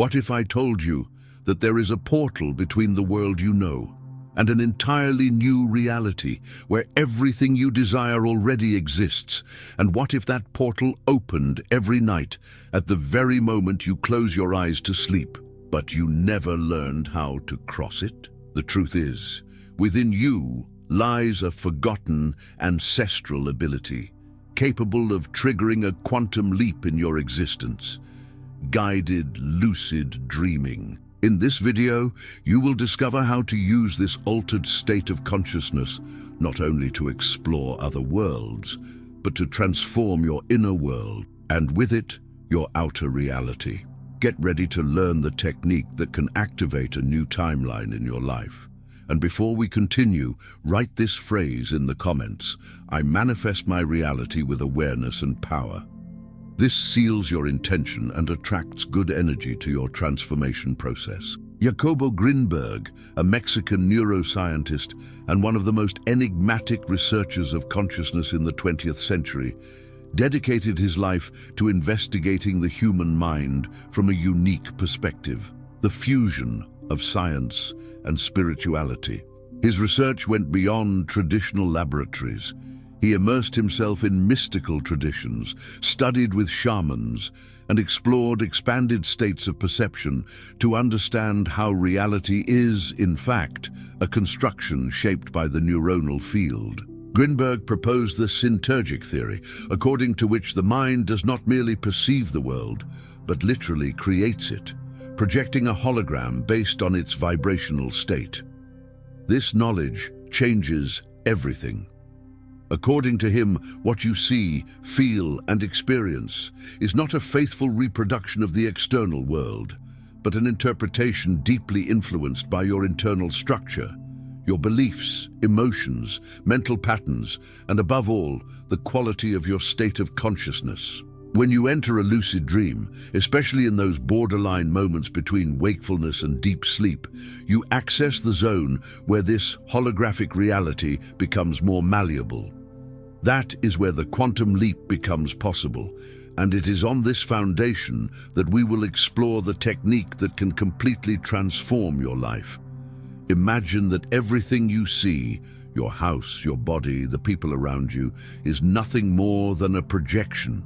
What if I told you that there is a portal between the world you know and an entirely new reality where everything you desire already exists? And what if that portal opened every night at the very moment you close your eyes to sleep, but you never learned how to cross it? The truth is, within you lies a forgotten ancestral ability, capable of triggering a quantum leap in your existence: guided lucid dreaming. In this video, you will discover how to use this altered state of consciousness not only to explore other worlds, but to transform your inner world, and with it, your outer reality. Get ready to learn the technique that can activate a new timeline in your life. And before we continue, write this phrase in the comments: I manifest my reality with awareness and power. This seals your intention and attracts good energy to your transformation process. Jacobo Grinberg, a Mexican neuroscientist and one of the most enigmatic researchers of consciousness in the 20th century, dedicated his life to investigating the human mind from a unique perspective: the fusion of science and spirituality. His research went beyond traditional laboratories. He immersed himself in mystical traditions, studied with shamans, and explored expanded states of perception to understand how reality is, in fact, a construction shaped by the neuronal field. Grinberg proposed the synergic theory, according to which the mind does not merely perceive the world, but literally creates it, projecting a hologram based on its vibrational state. This knowledge changes everything. According to him, what you see, feel, and experience is not a faithful reproduction of the external world, but an interpretation deeply influenced by your internal structure, your beliefs, emotions, mental patterns, and above all, the quality of your state of consciousness. When you enter a lucid dream, especially in those borderline moments between wakefulness and deep sleep, you access the zone where this holographic reality becomes more malleable. That is where the quantum leap becomes possible, and it is on this foundation that we will explore the technique that can completely transform your life. Imagine that everything you see, your house, your body, the people around you, is nothing more than a projection,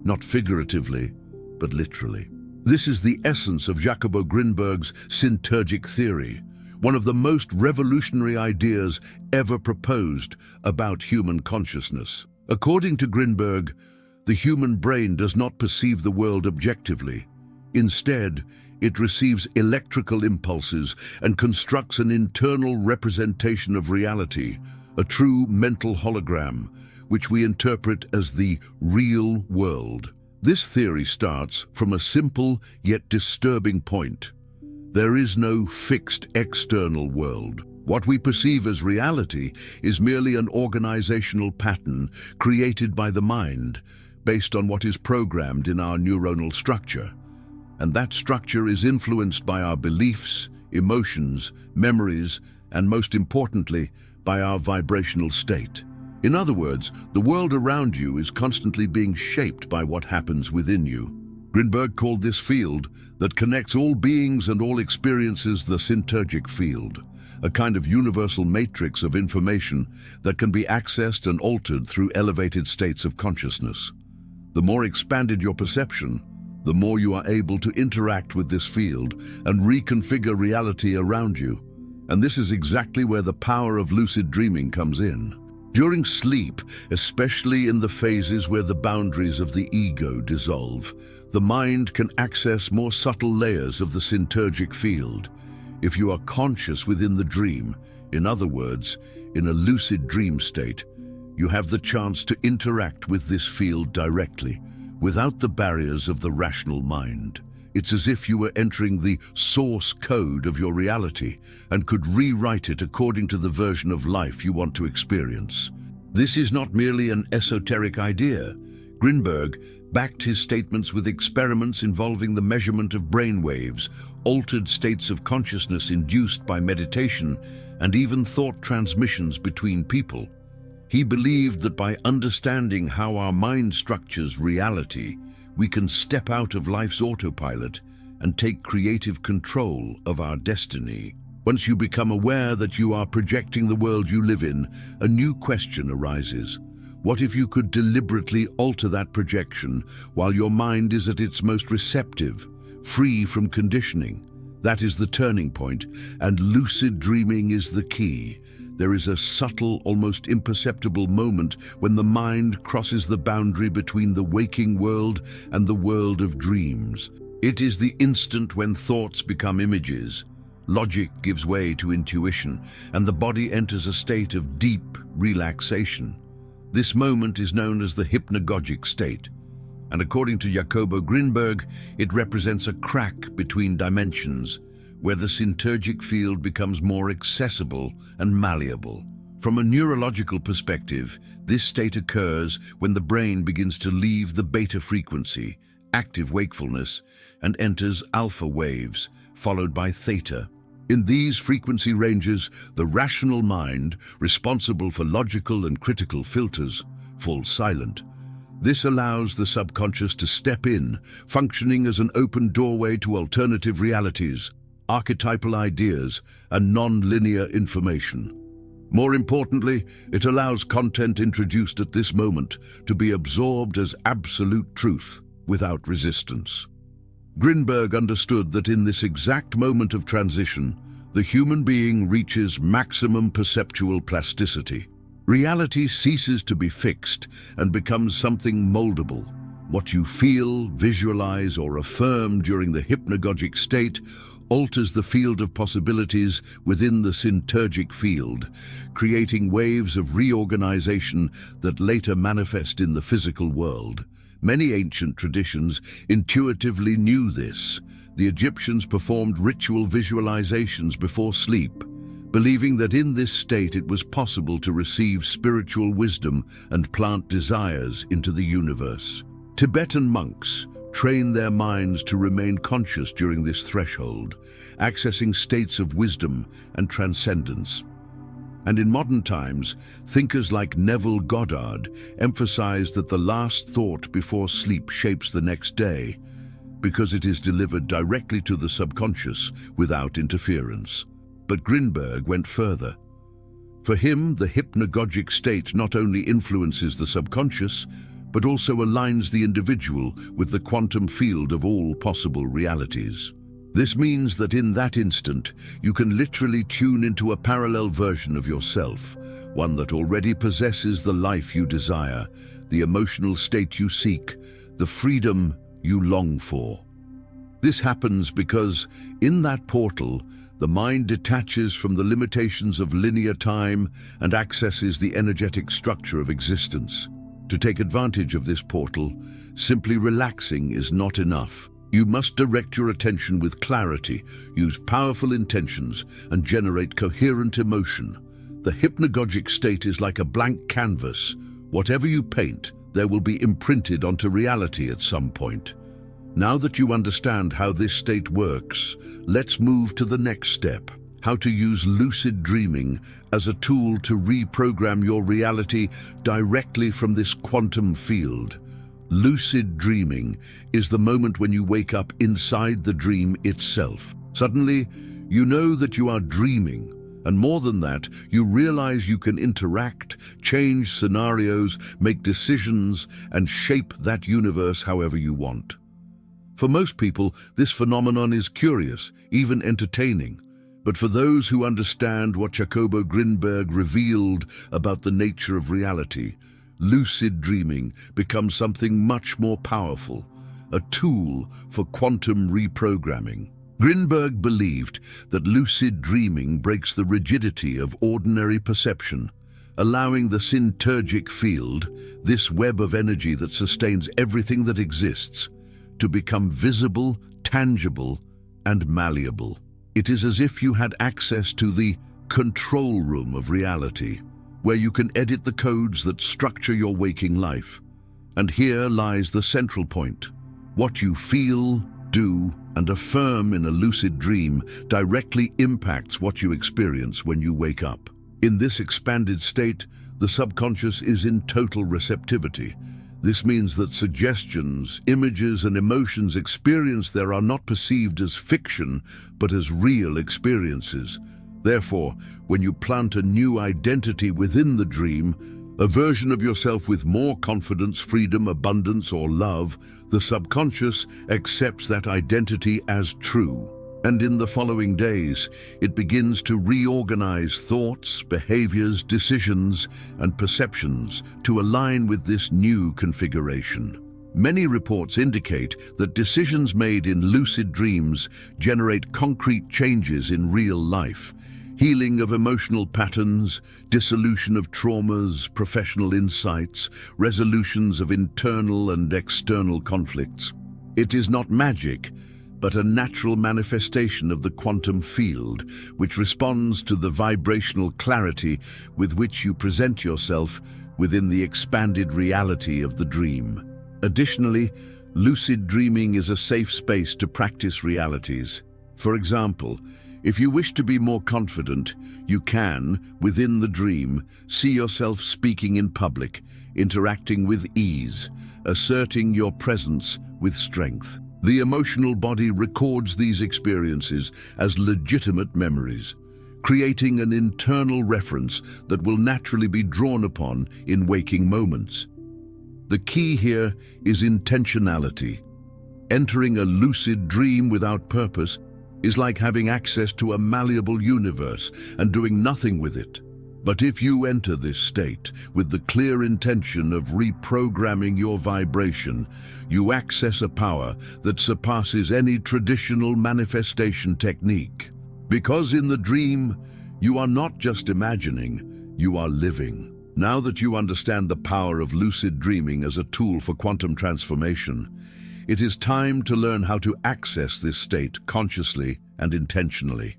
not figuratively, but literally. This is the essence of Jacobo Grinberg's synergic theory, one of the most revolutionary ideas ever proposed about human consciousness. According to Grinberg, the human brain does not perceive the world objectively. Instead, it receives electrical impulses and constructs an internal representation of reality, a true mental hologram, which we interpret as the real world. This theory starts from a simple yet disturbing point. There is no fixed external world. What we perceive as reality is merely an organizational pattern created by the mind, based on what is programmed in our neuronal structure. And that structure is influenced by our beliefs, emotions, memories, and most importantly, by our vibrational state. In other words, the world around you is constantly being shaped by what happens within you. Grinberg called this field that connects all beings and all experiences the synergic field, a kind of universal matrix of information that can be accessed and altered through elevated states of consciousness. The more expanded your perception, the more you are able to interact with this field and reconfigure reality around you. And this is exactly where the power of lucid dreaming comes in. During sleep, especially in the phases where the boundaries of the ego dissolve, the mind can access more subtle layers of the synergic field. If you are conscious within the dream, in other words, in a lucid dream state, you have the chance to interact with this field directly, without the barriers of the rational mind. It's as if you were entering the source code of your reality and could rewrite it according to the version of life you want to experience. This is not merely an esoteric idea. Grinberg backed his statements with experiments involving the measurement of brain waves, altered states of consciousness induced by meditation, and even thought transmissions between people. He believed that by understanding how our mind structures reality, we can step out of life's autopilot and take creative control of our destiny. Once you become aware that you are projecting the world you live in, a new question arises. What if you could deliberately alter that projection while your mind is at its most receptive, free from conditioning? That is the turning point, and lucid dreaming is the key. There is a subtle, almost imperceptible moment when the mind crosses the boundary between the waking world and the world of dreams. It is the instant when thoughts become images, logic gives way to intuition, and the body enters a state of deep relaxation. This moment is known as the hypnagogic state, and according to Jacobo Grinberg, it represents a crack between dimensions, where the synergic field becomes more accessible and malleable. From a neurological perspective, this state occurs when the brain begins to leave the beta frequency, active wakefulness, and enters alpha waves, followed by theta. In these frequency ranges, the rational mind, responsible for logical and critical filters, falls silent. This allows the subconscious to step in, functioning as an open doorway to alternative realities, archetypal ideas, and non-linear information. More importantly, it allows content introduced at this moment to be absorbed as absolute truth without resistance. Grinberg understood that in this exact moment of transition, the human being reaches maximum perceptual plasticity. Reality ceases to be fixed and becomes something moldable. What you feel, visualize, or affirm during the hypnagogic state alters the field of possibilities within the synergic field, creating waves of reorganization that later manifest in the physical world. Many ancient traditions intuitively knew this. The Egyptians performed ritual visualizations before sleep, believing that in this state it was possible to receive spiritual wisdom and plant desires into the universe. Tibetan monks train their minds to remain conscious during this threshold, accessing states of wisdom and transcendence. And in modern times, thinkers like Neville Goddard emphasized that the last thought before sleep shapes the next day, because it is delivered directly to the subconscious without interference. But Grinberg went further. For him, the hypnagogic state not only influences the subconscious, but also aligns the individual with the quantum field of all possible realities. This means that in that instant, you can literally tune into a parallel version of yourself, one that already possesses the life you desire, the emotional state you seek, the freedom you long for. This happens because, in that portal, the mind detaches from the limitations of linear time and accesses the energetic structure of existence. To take advantage of this portal, simply relaxing is not enough. You must direct your attention with clarity, use powerful intentions, and generate coherent emotion. The hypnagogic state is like a blank canvas. Whatever you paint, there will be imprinted onto reality at some point. Now that you understand how this state works, let's move to the next step: how to use lucid dreaming as a tool to reprogram your reality directly from this quantum field. Lucid dreaming is the moment when you wake up inside the dream itself. Suddenly, you know that you are dreaming, and more than that, you realize you can interact, change scenarios, make decisions, and shape that universe however you want. For most people, this phenomenon is curious, even entertaining. But for those who understand what Jacobo Grinberg revealed about the nature of reality, lucid dreaming becomes something much more powerful, a tool for quantum reprogramming. Grinberg believed that lucid dreaming breaks the rigidity of ordinary perception, allowing the synergic field, this web of energy that sustains everything that exists, to become visible, tangible, and malleable. It is as if you had access to the control room of reality, where you can edit the codes that structure your waking life. And here lies the central point. What you feel, do, and affirm in a lucid dream directly impacts what you experience when you wake up. In this expanded state, the subconscious is in total receptivity. This means that suggestions, images, and emotions experienced there are not perceived as fiction, but as real experiences. Therefore, when you plant a new identity within the dream, a version of yourself with more confidence, freedom, abundance, or love, the subconscious accepts that identity as true. And in the following days, it begins to reorganize thoughts, behaviors, decisions, and perceptions to align with this new configuration. Many reports indicate that decisions made in lucid dreams generate concrete changes in real life. Healing of emotional patterns, dissolution of traumas, professional insights, resolutions of internal and external conflicts. It is not magic, but a natural manifestation of the quantum field, which responds to the vibrational clarity with which you present yourself within the expanded reality of the dream. Additionally, lucid dreaming is a safe space to practice realities. For example, if you wish to be more confident, you can, within the dream, see yourself speaking in public, interacting with ease, asserting your presence with strength. The emotional body records these experiences as legitimate memories, creating an internal reference that will naturally be drawn upon in waking moments. The key here is intentionality. Entering a lucid dream without purpose is like having access to a malleable universe and doing nothing with it. But if you enter this state with the clear intention of reprogramming your vibration, you access a power that surpasses any traditional manifestation technique. Because in the dream, you are not just imagining, you are living. Now that you understand the power of lucid dreaming as a tool for quantum transformation, it is time to learn how to access this state consciously and intentionally.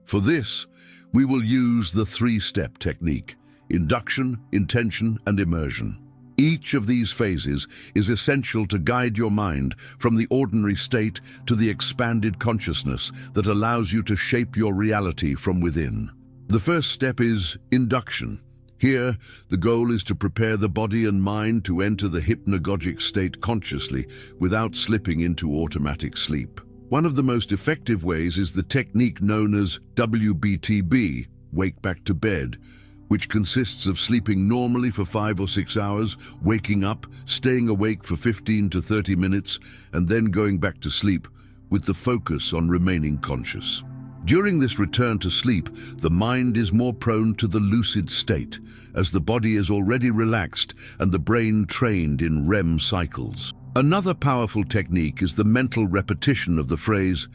For this, we will use the three-step technique: induction, intention, and immersion. Each of these phases is essential to guide your mind from the ordinary state to the expanded consciousness that allows you to shape your reality from within. The first step is induction. Here, the goal is to prepare the body and mind to enter the hypnagogic state consciously without slipping into automatic sleep. One of the most effective ways is the technique known as WBTB, Wake Back to Bed, which consists of sleeping normally for 5 or 6 hours, waking up, staying awake for 15 to 30 minutes, and then going back to sleep with the focus on remaining conscious. During this return to sleep, the mind is more prone to the lucid state, as the body is already relaxed and the brain trained in REM cycles. Another powerful technique is the mental repetition of the phrase,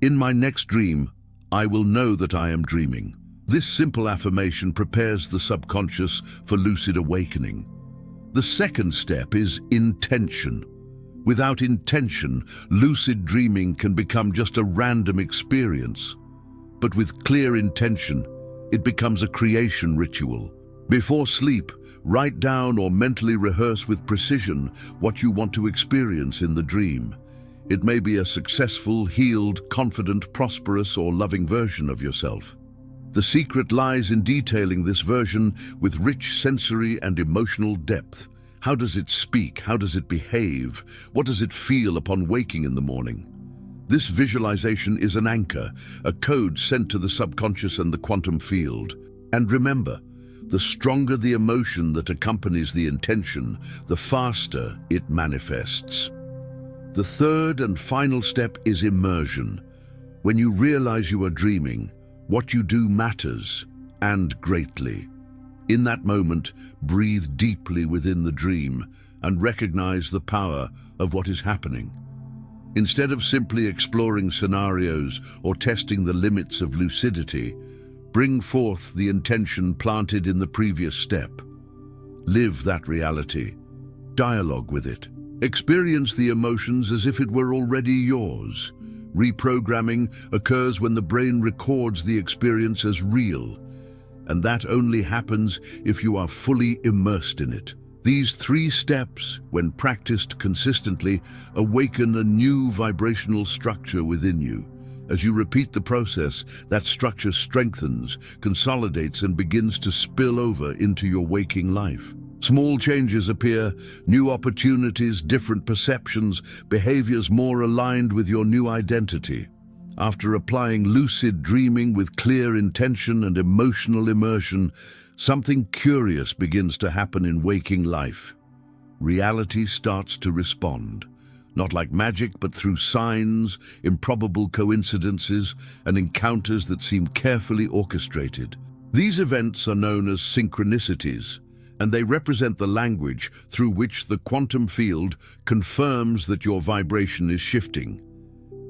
"In my next dream, I will know that I am dreaming." This simple affirmation prepares the subconscious for lucid awakening. The second step is intention. Without intention, lucid dreaming can become just a random experience. But with clear intention, it becomes a creation ritual. Before sleep, write down or mentally rehearse with precision what you want to experience in the dream. It may be a successful, healed, confident, prosperous, or loving version of yourself. The secret lies in detailing this version with rich sensory and emotional depth. How does it speak? How does it behave? What does it feel upon waking in the morning? This visualization is an anchor, a code sent to the subconscious and the quantum field. And remember, the stronger the emotion that accompanies the intention, the faster it manifests. The third and final step is immersion. When you realize you are dreaming, what you do matters, and greatly. In that moment, breathe deeply within the dream and recognize the power of what is happening. Instead of simply exploring scenarios or testing the limits of lucidity, bring forth the intention planted in the previous step. Live that reality. Dialogue with it. Experience the emotions as if it were already yours. Reprogramming occurs when the brain records the experience as real, and that only happens if you are fully immersed in it. These 3 steps, when practiced consistently, awaken a new vibrational structure within you. As you repeat the process, that structure strengthens, consolidates, and begins to spill over into your waking life. Small changes appear, new opportunities, different perceptions, behaviors more aligned with your new identity. After applying lucid dreaming with clear intention and emotional immersion, something curious begins to happen in waking life. Reality starts to respond, not like magic, but through signs, improbable coincidences, and encounters that seem carefully orchestrated. These events are known as synchronicities, and they represent the language through which the quantum field confirms that your vibration is shifting,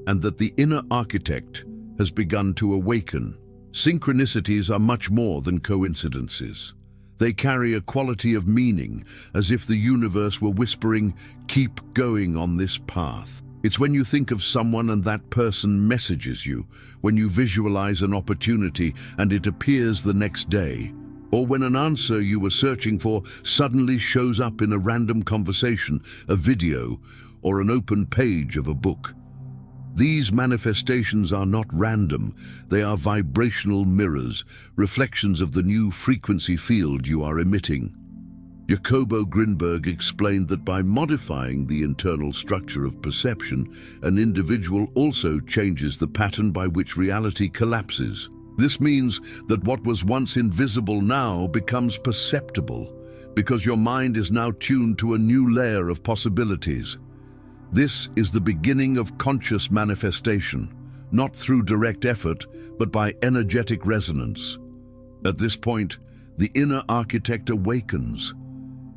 and that the inner architect has begun to awaken. Synchronicities are much more than coincidences. They carry a quality of meaning, as if the universe were whispering, "Keep going on this path." It's when you think of someone and that person messages you, when you visualize an opportunity and it appears the next day, or when an answer you were searching for suddenly shows up in a random conversation, a video, or an open page of a book. These manifestations are not random, they are vibrational mirrors, reflections of the new frequency field you are emitting. Jacobo Grinberg explained that by modifying the internal structure of perception, an individual also changes the pattern by which reality collapses. This means that what was once invisible now becomes perceptible, because your mind is now tuned to a new layer of possibilities. This is the beginning of conscious manifestation, not through direct effort, but by energetic resonance. At this point, the inner architect awakens.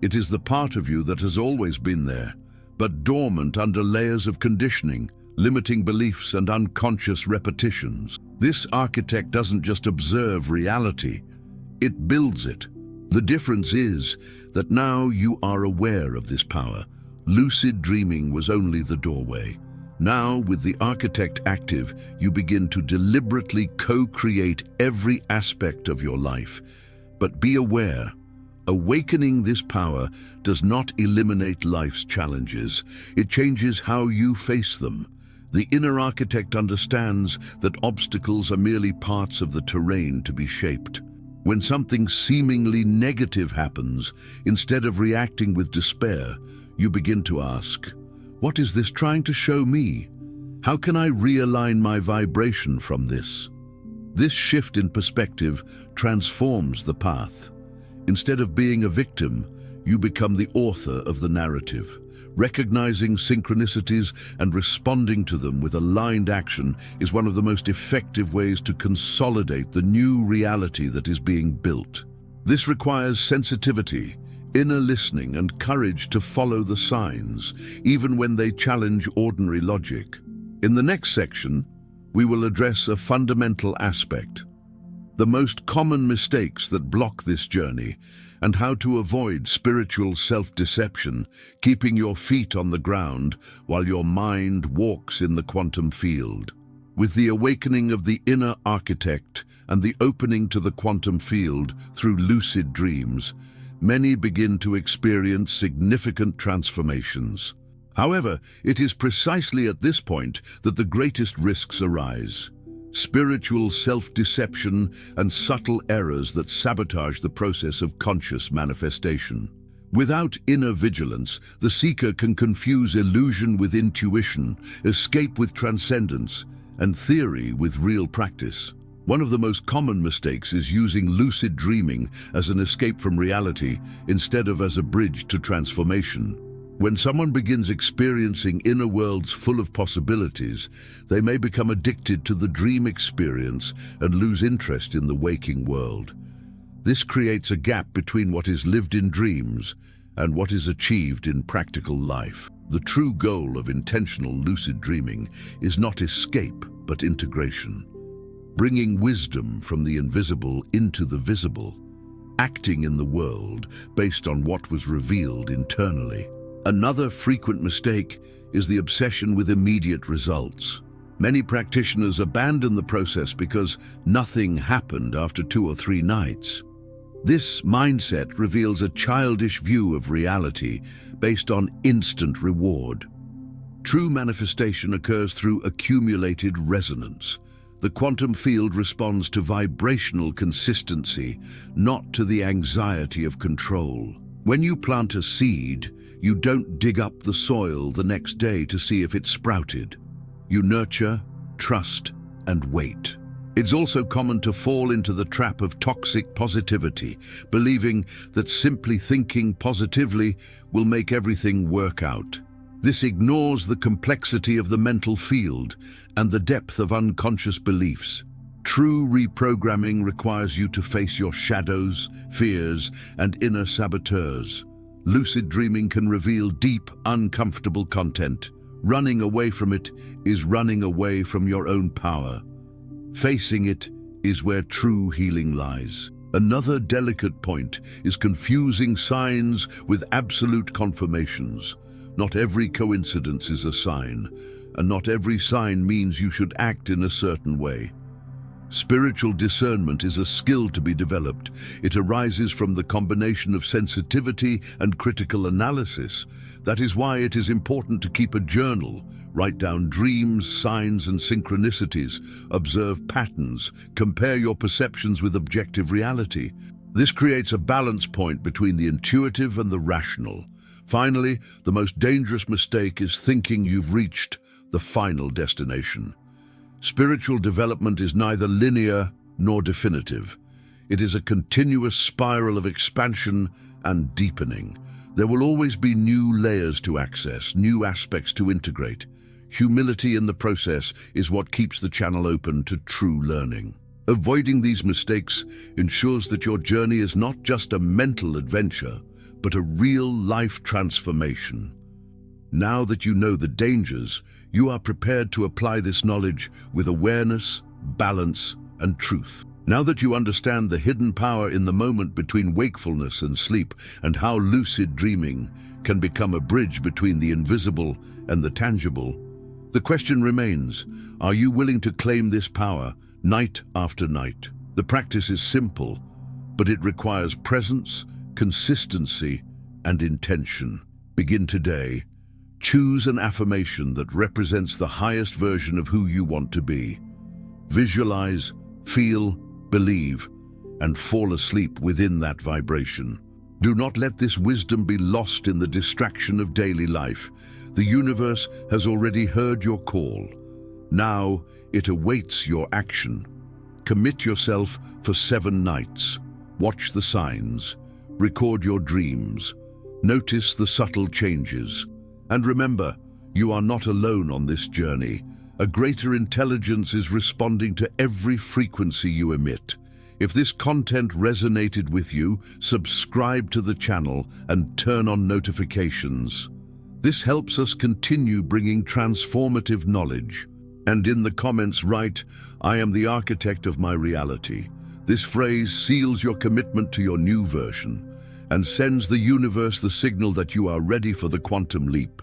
It is the part of you that has always been there, but dormant under layers of conditioning, limiting beliefs and unconscious repetitions. This architect doesn't just observe reality, it builds it. The difference is that now you are aware of this power. Lucid dreaming was only the doorway. Now, with the architect active, you begin to deliberately co-create every aspect of your life. But be aware, awakening this power does not eliminate life's challenges. It changes how you face them. The inner architect understands that obstacles are merely parts of the terrain to be shaped. When something seemingly negative happens, instead of reacting with despair, you begin to ask, what is this trying to show me? How can I realign my vibration from this? This shift in perspective transforms the path. Instead of being a victim, you become the author of the narrative. Recognizing synchronicities and responding to them with aligned action is one of the most effective ways to consolidate the new reality that is being built. This requires sensitivity, inner listening, and courage to follow the signs, even when they challenge ordinary logic. In the next section, we will address a fundamental aspect: the most common mistakes that block this journey, and how to avoid spiritual self-deception, keeping your feet on the ground while your mind walks in the quantum field. With the awakening of the inner architect and the opening to the quantum field through lucid dreams, many begin to experience significant transformations. However, it is precisely at this point that the greatest risks arise: spiritual self-deception and subtle errors that sabotage the process of conscious manifestation. Without inner vigilance, the seeker can confuse illusion with intuition, escape with transcendence, and theory with real practice. One of the most common mistakes is using lucid dreaming as an escape from reality instead of as a bridge to transformation. When someone begins experiencing inner worlds full of possibilities, they may become addicted to the dream experience and lose interest in the waking world. This creates a gap between what is lived in dreams and what is achieved in practical life. The true goal of intentional lucid dreaming is not escape, but integration. Bringing wisdom from the invisible into the visible, acting in the world based on what was revealed internally. Another frequent mistake is the obsession with immediate results. Many practitioners abandon the process because nothing happened after 2 or 3 nights. This mindset reveals a childish view of reality based on instant reward. True manifestation occurs through accumulated resonance. The quantum field responds to vibrational consistency, not to the anxiety of control. When you plant a seed, you don't dig up the soil the next day to see if it sprouted. You nurture, trust, and wait. It's also common to fall into the trap of toxic positivity, believing that simply thinking positively will make everything work out. This ignores the complexity of the mental field and the depth of unconscious beliefs. True reprogramming requires you to face your shadows, fears, and inner saboteurs. Lucid dreaming can reveal deep, uncomfortable content. Running away from it is running away from your own power. Facing it is where true healing lies. Another delicate point is confusing signs with absolute confirmations. Not every coincidence is a sign, and not every sign means you should act in a certain way. Spiritual discernment is a skill to be developed. It arises from the combination of sensitivity and critical analysis. That is why it is important to keep a journal, write down dreams, signs, and synchronicities, observe patterns, compare your perceptions with objective reality. This creates a balance point between the intuitive and the rational. Finally, the most dangerous mistake is thinking you've reached the final destination. Spiritual development is neither linear nor definitive. It is a continuous spiral of expansion and deepening. There will always be new layers to access, new aspects to integrate. Humility in the process is what keeps the channel open to true learning. Avoiding these mistakes ensures that your journey is not just a mental adventure, but a real-life transformation. Now that you know the dangers, you are prepared to apply this knowledge with awareness, balance, and truth. Now that you understand the hidden power in the moment between wakefulness and sleep, and how lucid dreaming can become a bridge between the invisible and the tangible, the question remains, are you willing to claim this power night after night? The practice is simple, but it requires presence, consistency, and intention. Begin today. Choose an affirmation that represents the highest version of who you want to be. Visualize, feel, believe, and fall asleep within that vibration. Do not let this wisdom be lost in the distraction of daily life. The universe has already heard your call. Now it awaits your action. Commit yourself for 7 nights. Watch the signs. Record your dreams. Notice the subtle changes. And remember, you are not alone on this journey. A greater intelligence is responding to every frequency you emit. If this content resonated with you, subscribe to the channel and turn on notifications. This helps us continue bringing transformative knowledge. And in the comments write, "I am the architect of my reality." This phrase seals your commitment to your new version and sends the universe the signal that you are ready for the quantum leap.